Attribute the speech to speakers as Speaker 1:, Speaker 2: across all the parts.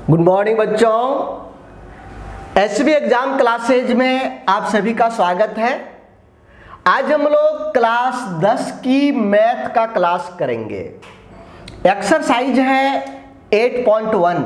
Speaker 1: Good morning बच्चों, SB exam classes में आप सभी का स्वागत है। आज हम लोग क्लास 10 की मैथ का क्लास करेंगे। एक्सरसाइज है 8.1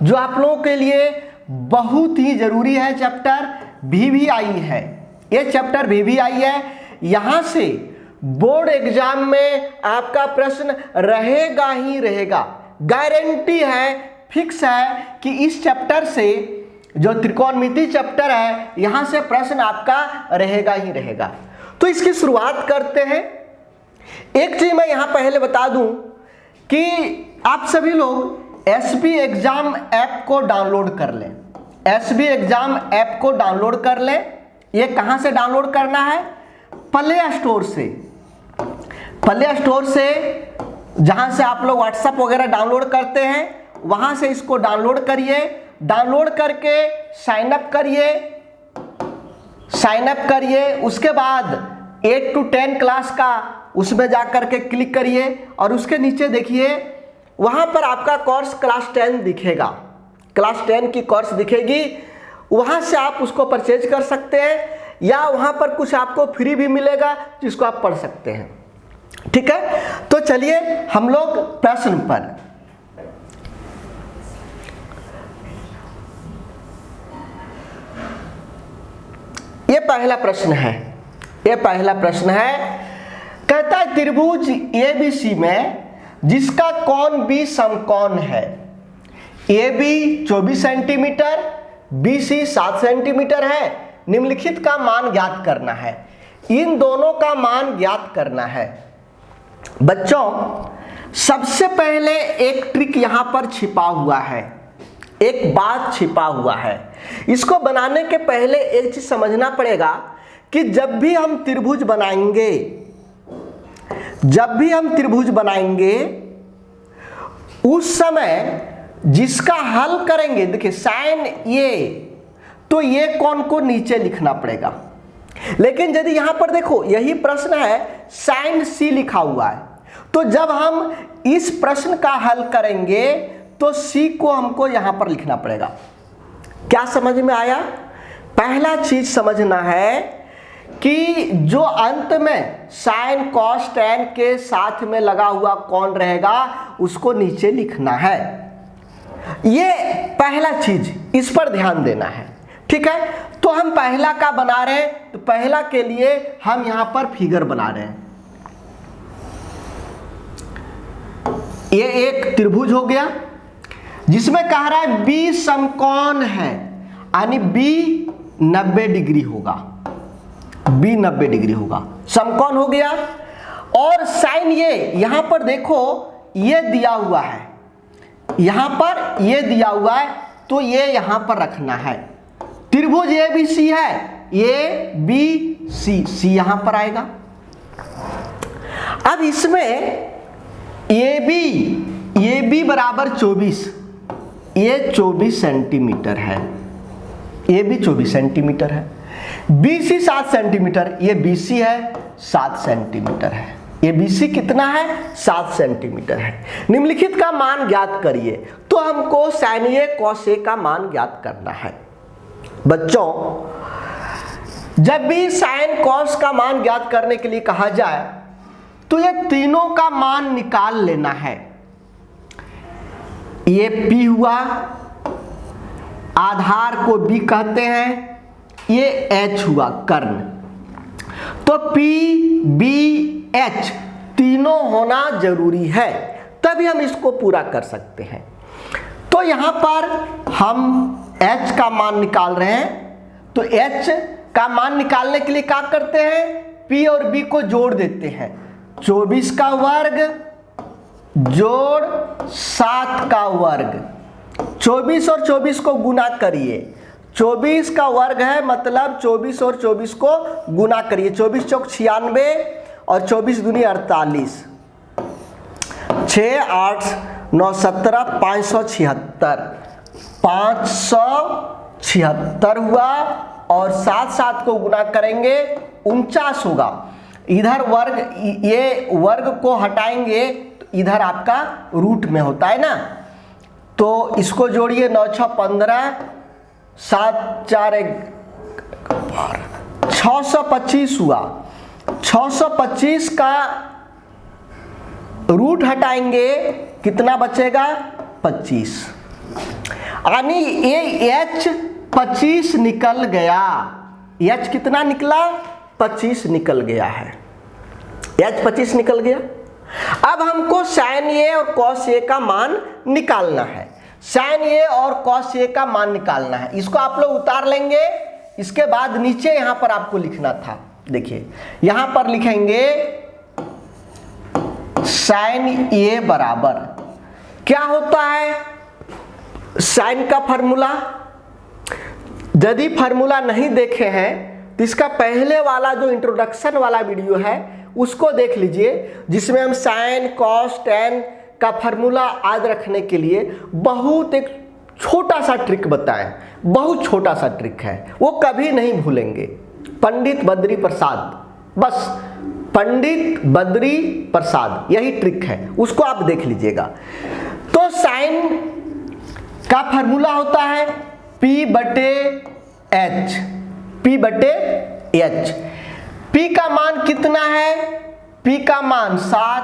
Speaker 1: जो आप लोगों के लिए बहुत ही जरूरी है। चैप्टर VVI है, ये चैप्टर VVI है। यहाँ से बोर्ड एग्जाम में आपका प्रश्न रहेगा ही रहेगा, गारंटी है, फिक्स है कि इस चैप्टर से, जो त्रिकोणमिति चैप्टर है, यहां से प्रश्न आपका रहेगा ही रहेगा। तो इसकी शुरुआत करते हैं। एक चीज मैं यहां पहले बता दूं कि आप सभी लोग एसबी एग्जाम ऐप को डाउनलोड कर लें। एसबी एग्जाम ऐप को डाउनलोड कर लें। ये कहां से डाउनलोड करना है? प्ले स्टोर से। प्ले स्टोर से, जहां से आप लोग व्हाट्सएप वगैरह डाउनलोड करते हैं, वहां से इसको डाउनलोड करिए। डाउनलोड करके साइन अप करिए। उसके बाद 8 to 10 क्लास का उसमें जाकर के क्लिक करिए और उसके नीचे देखिए, वहां पर आपका कोर्स क्लास 10 दिखेगा। क्लास 10 की कोर्स दिखेगी, वहां से आप उसको परचेज कर सकते हैं या वहां पर कुछ आपको फ्री भी मिलेगा जिसको आप पढ़ सकते हैं। ठीक है, तो चलिए हम लोग प्रश्न पर। ये पहला प्रश्न है। कहता है त्रिभुज ABC में जिसका कोण B समकोण है, AB 24 सेंटीमीटर, BC 7 सेंटीमीटर है, निम्नलिखित का मान ज्ञात करना है। इन दोनों का मान ज्ञात करना है। बच्चों, सबसे पहले एक ट्रिक यहां पर छिपा हुआ है, एक बात छिपा हुआ है। इसको बनाने के पहले एक चीज समझना पड़ेगा कि जब भी हम त्रिभुज बनाएंगे उस समय जिसका हल करेंगे, देखिए साइन ये, तो ये कोण को नीचे लिखना पड़ेगा। लेकिन यदि यहां पर देखो, यही प्रश्न है, साइन C लिखा हुआ है, तो जब हम इस प्रश्न का हल करेंगे तो C को हमको यहां पर लिखना पड़ेगा। क्या समझ में आया? पहला चीज समझना है कि जो अंत में साइन कॉस टैन के साथ में लगा हुआ कोण रहेगा उसको नीचे लिखना है। ये पहला चीज, इस पर ध्यान देना है। ठीक है, तो हम पहला का बना रहे हैं, तो पहला के लिए हम यहां पर फिगर बना रहे हैं। ये एक त्रिभुज हो गया जिसमें कह रहा है B समकोण है, यानी B 90 डिग्री होगा। B 90 डिग्री होगा, समकोण हो गया। और साइन ये, यहां पर देखो ये दिया हुआ है, यहां पर ये दिया हुआ है, तो ये यहां पर रखना है। त्रिभुज ABC है, ये BC यहां पर आएगा। अब इसमें AB बराबर 24, ये 24 सेंटीमीटर है, ये भी 24 सेंटीमीटर है। BC 7 सेंटीमीटर, ये BC है 7 सेंटीमीटर है। ये BC कितना है? 7 सेंटीमीटर है। निम्नलिखित का मान ज्ञात करिए, तो हमको साइन A कॉस A का मान ज्ञात करना है। बच्चों, जब भी साइन कॉस का मान ज्ञात करने के लिए कहा जाए तो ये तीनों का मान निकाल लेना है। ये P हुआ, आधार को B कहते हैं, ये H हुआ कर्ण। तो P, B, H तीनों होना जरूरी है, तभी हम इसको पूरा कर सकते हैं। तो यहां पर हम H का मान निकाल रहे हैं, तो H का मान निकालने के लिए क्या करते हैं? P और B को जोड़ देते हैं। 24 का वर्ग जोड़ 7 का वर्ग, 24 और 24 को गुना करिए। 24 का वर्ग है, मतलब 24 और 24 को गुना करिए। 24 चौक 96 और 24 दूनी 48, 6 8 9 17, 576 हुआ। और 7 को गुना करेंगे 49 होगा। इधर वर्ग, ये वर्ग को हटाएंगे तो इधर आपका रूट में होता है ना, तो इसको जोड़िए, 9 6 15, 7 4 1 625 हुआ। 625 का रूट हटाएंगे, कितना बचेगा? 25। यानी ये H 25 निकल गया। H कितना निकला? 25 निकल गया है। H 25 निकल गया। अब हमको sin A और cos A का मान निकालना है। sin A और cos A का मान निकालना है। इसको आप लोग उतार लेंगे। इसके बाद नीचे यहां पर आपको लिखना था, देखिए यहां पर लिखेंगे sin A बराबर क्या होता है? sin का फॉर्मूला, यदि फॉर्मूला नहीं देखे हैं तो इसका पहले वाला जो इंट्रोडक्शन वाला वीडियो है उसको देख लीजिए, जिसमें हम sin, cos, tan का फॉर्मूला याद रखने के लिए बहुत एक छोटा सा ट्रिक बताएं। बहुत छोटा सा ट्रिक है, वो कभी नहीं भूलेंगे। पंडित बद्री प्रसाद, बस पंडित बद्री प्रसाद, यही ट्रिक है, उसको आप देख लीजिएगा। तो sin का फॉर्मूला होता है P/H। P/H। P का मान कितना है? P का मान 7,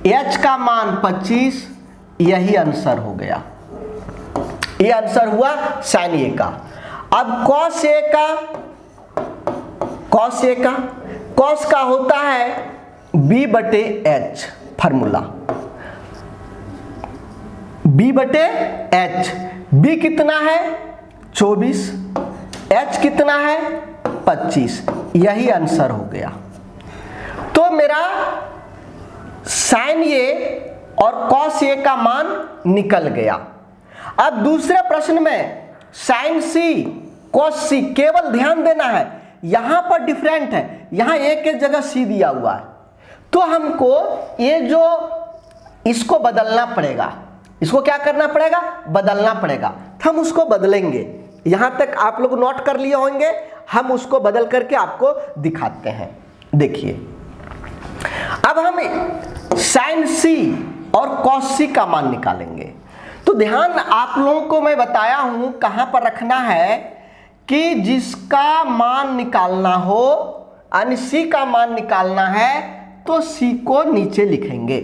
Speaker 1: H का मान 25, यही आंसर हो गया। ये आंसर हुआ sin A का। अब cos A का, cos का होता है B/H फॉर्मूला, B/H। B कितना है? 24, H कितना है? 25, यही आंसर हो गया। तो मेरा sin A और cos A का मान निकल गया। अब दूसरे प्रश्न में sin C, cos C, केवल ध्यान देना है यहां पर डिफरेंट है, यहां एक के जगह C दिया हुआ है, तो हमको ये जो इसको बदलना पड़ेगा। इसको क्या करना पड़ेगा? बदलना पड़ेगा। तो हम उसको बदलेंगे। यहां तक आप लोग नोट कर लिए होंगे, हम उसको बदल करके आपको दिखाते हैं। देखिए अब हम sin C और cos C का मान निकालेंगे। तो ध्यान आप लोगों को मैं बताया हूं कहां पर रखना है कि जिसका मान निकालना हो, यानी C का मान निकालना है, तो C को नीचे लिखेंगे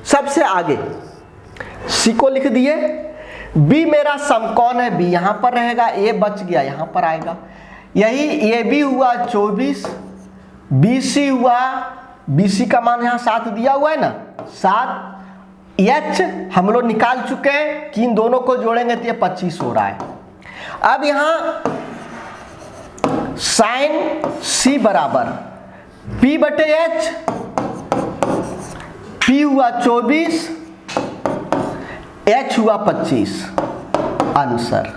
Speaker 1: सबसे आगे। C को लिख दिए। B मेरा समकोण है, B यहां पर रहेगा, A बच गया यहां पर आएगा। यही AB हुआ 24, BC हुआ, BC का मान यहां 7 दिया हुआ है ना, 7। H हम लोग निकाल चुके हैं कि इन दोनों को जोड़ेंगे तो ये 25 हो रहा है। अब यहां sin C बराबर P/H, P हुआ 24, H हुआ 25, आंसर।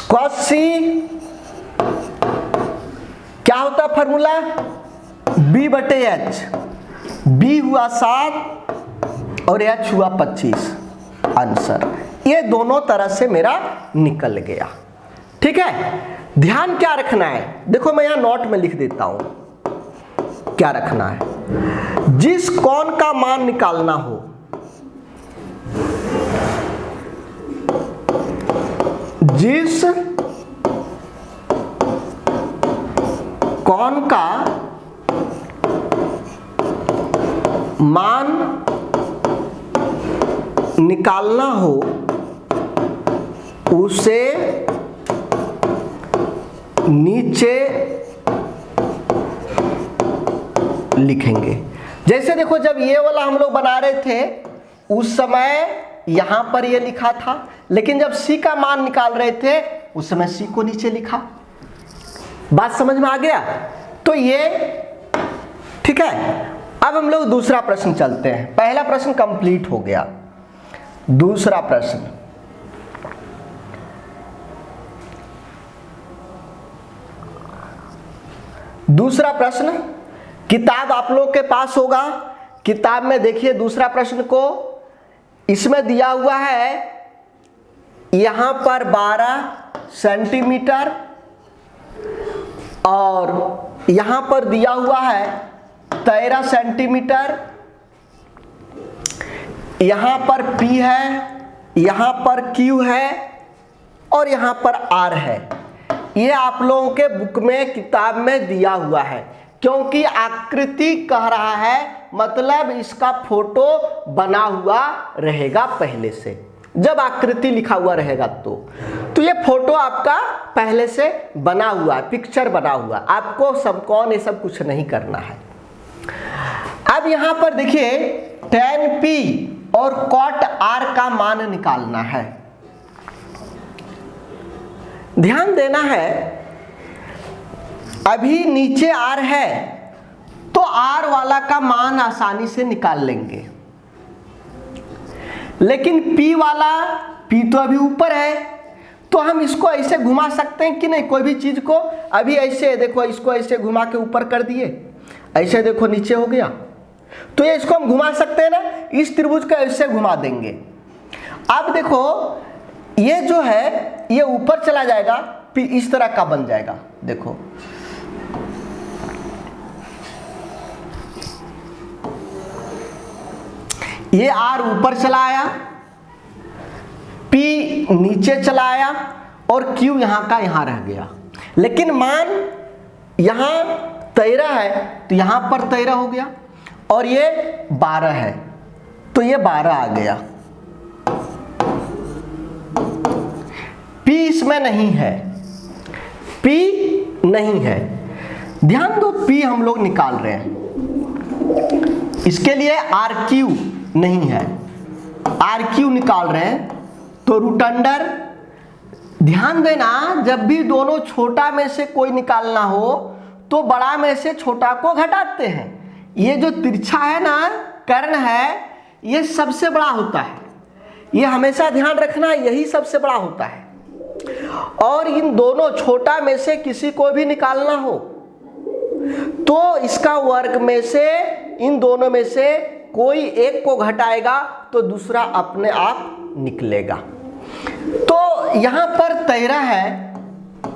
Speaker 1: cos C क्या होता है फॉर्मूला? B/H, B हुआ 7 और H हुआ 25, आंसर। ये दोनों तरह से मेरा निकल गया। ठीक है, ध्यान क्या रखना है? देखो मैं यहां नोट में लिख देता हूं क्या रखना है। जिस कोण का मान निकालना हो, जिस कोण का मान निकालना हो उसे नीचे लिखेंगे। जैसे देखो जब ये वाला हम लोग बना रहे थे उस समय यहां पर ये लिखा था, लेकिन जब C का मान निकाल रहे थे उस समय C को नीचे लिखा। बात समझ में आ गया? तो ये ठीक है। अब हम लोग दूसरा प्रश्न चलते हैं। पहला प्रश्न कंप्लीट हो गया। दूसरा प्रश्न, दूसरा प्रश्न किताब आप लोग के पास होगा। किताब में देखिए दूसरा प्रश्न को, इसमें दिया हुआ है यहां पर 12 सेंटीमीटर और यहां पर दिया हुआ है 13 सेंटीमीटर। यहां पर P है, यहां पर Q है और यहां पर R है। ये आप लोगों के बुक में किताब में दिया हुआ है, क्योंकि आकृति कह रहा है मतलब इसका फोटो बना हुआ रहेगा पहले से। जब आकृति लिखा हुआ रहेगा तो ये फोटो आपका पहले से बना हुआ है, पिक्चर बना हुआ। आपको समकोण ये सब कुछ नहीं करना है। अब यहां पर देखिए tan P और cot R का मान निकालना है। ध्यान देना है, अभी नीचे R है तो R वाला का मान आसानी से निकाल लेंगे, लेकिन P वाला, P तो अभी ऊपर है तो हम इसको ऐसे घुमा सकते हैं कि नहीं। कोई भी चीज को अभी ऐसे देखो, इसको ऐसे घुमा के ऊपर कर दिए, ऐसे देखो नीचे हो गया, तो ये इसको हम घुमा सकते हैं ना। इस त्रिभुज को ऐसे घुमा देंगे। अब देखो ये जो है ये ऊपर चला जाएगा, P इस तरह का बन जाएगा। देखो ये R ऊपर चला आया, P नीचे चला आया और Q यहां का यहां रह गया। लेकिन मान यहां 13 है तो यहां पर 13 हो गया और ये 12 है तो ये 12 आ गया। P इसमें नहीं है, P नहीं है। ध्यान दो, P हम लोग निकाल रहे हैं, इसके लिए RQ नहीं है, RQ निकाल रहे हैं तो रूट अंडर। ध्यान देना, जब भी दोनों छोटा में से कोई निकालना हो तो बड़ा में से छोटा को घटाते हैं। ये जो तिरछा है ना, कर्ण है, ये सबसे बड़ा होता है। ये हमेशा ध्यान रखना, यही सबसे बड़ा होता है। और इन दोनों छोटा में से किसी को भी निकालना हो तो इसका वर्ग में से इन दोनों में से कोई एक को घटाएगा तो दूसरा अपने आप निकलेगा। तो यहां पर 13 है,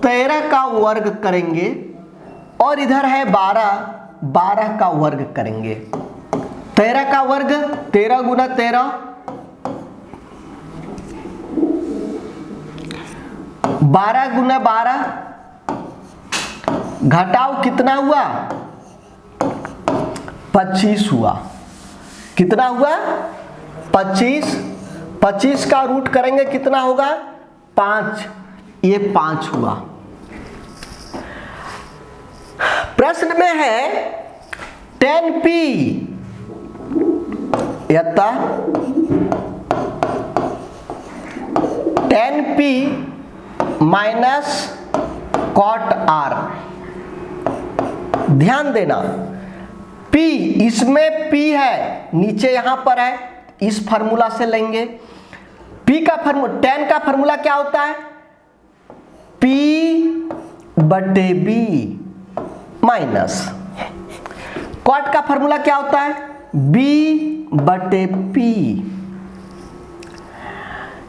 Speaker 1: 13 का वर्ग करेंगे और इधर है 12, 12 का वर्ग करेंगे। 13 का वर्ग 13 गुना 13, 12 गुना 12, घटाओ कितना हुआ? 25 हुआ। कितना हुआ? 25। 25 का रूट करेंगे कितना होगा? 5। ये 5 हुआ। प्रश्न में है tan P यत्ता tan P minus cot R। ध्यान देना, P इसमें P है, नीचे यहां पर है, इस फार्मूला से लेंगे। P का फार्मूला, tan का फार्मूला क्या होता है? P बटे B माइनस cot का फार्मूला क्या होता है? B बटे P।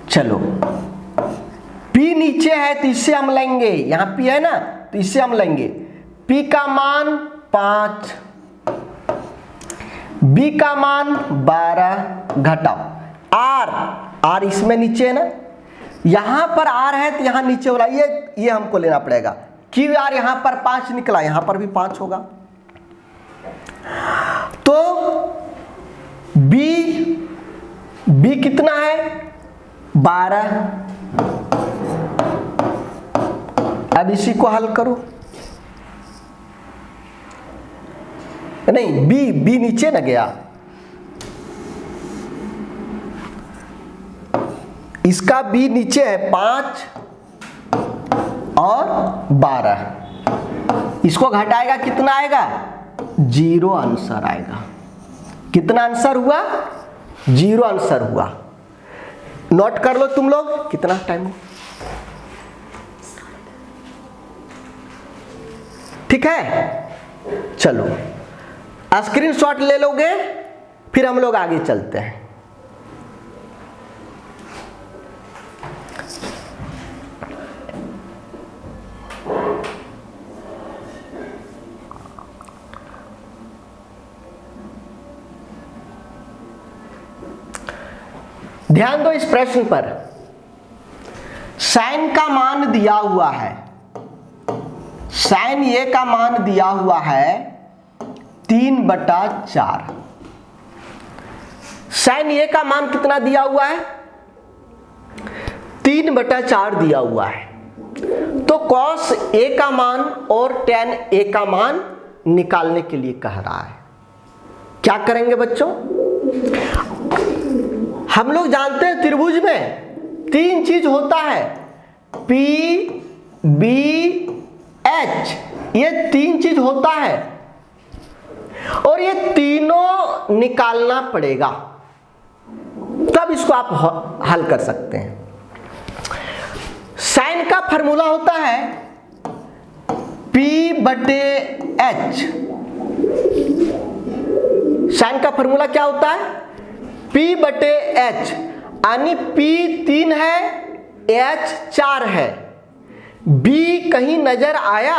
Speaker 1: चलो P नीचे है तो इससे हम लेंगे, यहां P है ना तो इससे हम लेंगे। P का मान 5, B का मान 12, घटाओ R इसमें नीचे है ना, यहां पर R है तो यहां नीचे वाला ये हमको लेना पड़ेगा। QR यहां पर 5 निकला, यहां पर भी 5 होगा। तो B कितना है? 12। अब इसी को हल करो। नहीं, B नीचे न गया, इसका B नीचे है 5 और 12। इसको घटाएगा कितना आएगा? 0 आंसर आएगा। कितना आंसर हुआ? 0 आंसर हुआ। नोट कर लो तुम लोग, कितना टाइम। ठीक है, चलो स्क्रीनशॉट ले लोगे, फिर हम लोग आगे चलते हैं। ध्यान दो इस प्रश्न पर। साइन का मान दिया हुआ है, साइन ए का मान दिया हुआ है 3/4। साइन ए का मान कितना दिया हुआ है? 3/4 दिया हुआ है। तो कॉस ए का मान और टेन ए का मान निकालने के लिए कह रहा है। क्या करेंगे बच्चों? हम लोग जानते हैं त्रिभुज में 3 चीज होता है, पी बी एच, ये 3 चीज होता है और ये तीनों निकालना पड़ेगा, तब इसको आप हल कर सकते हैं। साइन का फॉर्मूला होता है P/H। साइन का फॉर्मूला क्या होता है? P/H, यानी P 3 है, H 4 है। B कहीं नजर आया?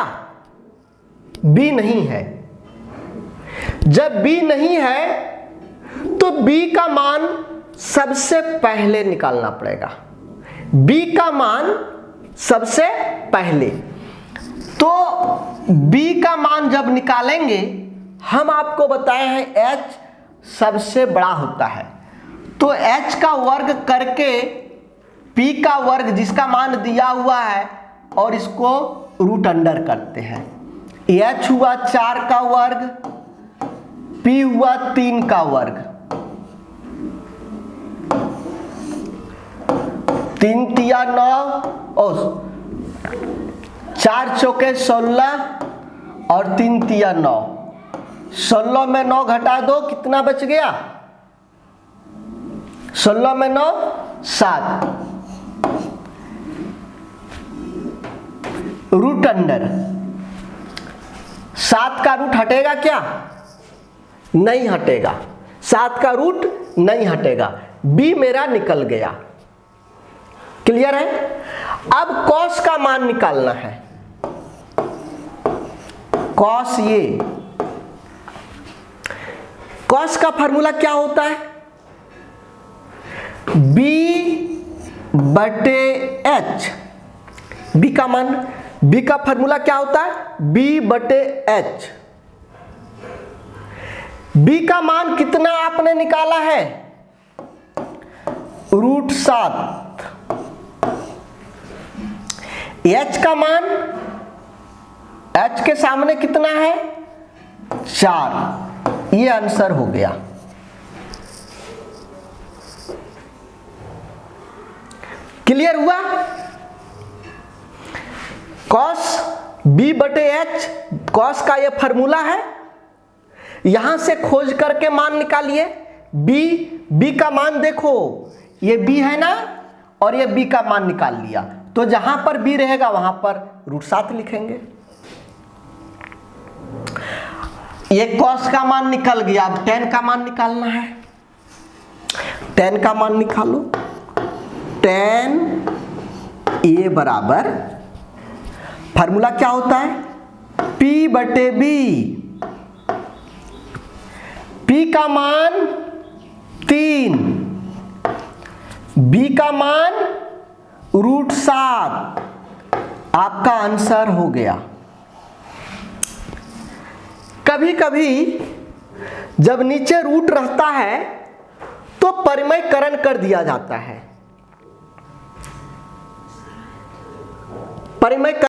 Speaker 1: B नहीं है। जब B नहीं है तो B का मान सबसे पहले निकालना पड़ेगा। B का मान सबसे पहले, तो B का मान जब निकालेंगे, हम आपको बताए हैं H सबसे बड़ा होता है, तो H का वर्ग करके P का वर्ग जिसका मान दिया हुआ है और इसको रूट अंडर करते हैं। H हुआ 4 का वर्ग, P हुआ 3 का वर्ग, 3 तिया 9 और 4 चौके 16 और 3 तिया 9। 16 में 9 घटा दो, कितना बच गया? 16 में 9 7। रूट अंडर 7 का रूट हटेगा क्या? नहीं हटेगा, 7 का रूट नहीं हटेगा। बी मेरा निकल गया। क्लियर है? अब कॉस का मान निकालना है। कॉस ये, कॉस का फॉर्मूला क्या होता है? B/H। बी का मान, बी का फॉर्मूला क्या होता है? B/H। बी का मान कितना आपने निकाला है? √7। H का मान, H के सामने कितना है? 4। ये आंसर हो गया। क्लियर हुआ? कॉस B/H, कॉस का ये फॉर्मूला है, यहां से खोज करके मान निकालिए। बी का मान देखो, ये B है ना, और ये B का मान निकाल लिया, तो जहां पर B रहेगा वहां पर √7 लिखेंगे। ये कॉस का मान निकल गया। अब tan का मान निकालना है। tan का मान निकालो। tan A बराबर, फॉर्मूला क्या होता है? P/B। P का मान 3, B का मान √7। आपका आंसर हो गया। कभी कभी जब नीचे रूट रहता है तो परिमयकरण कर दिया जाता है। परिमय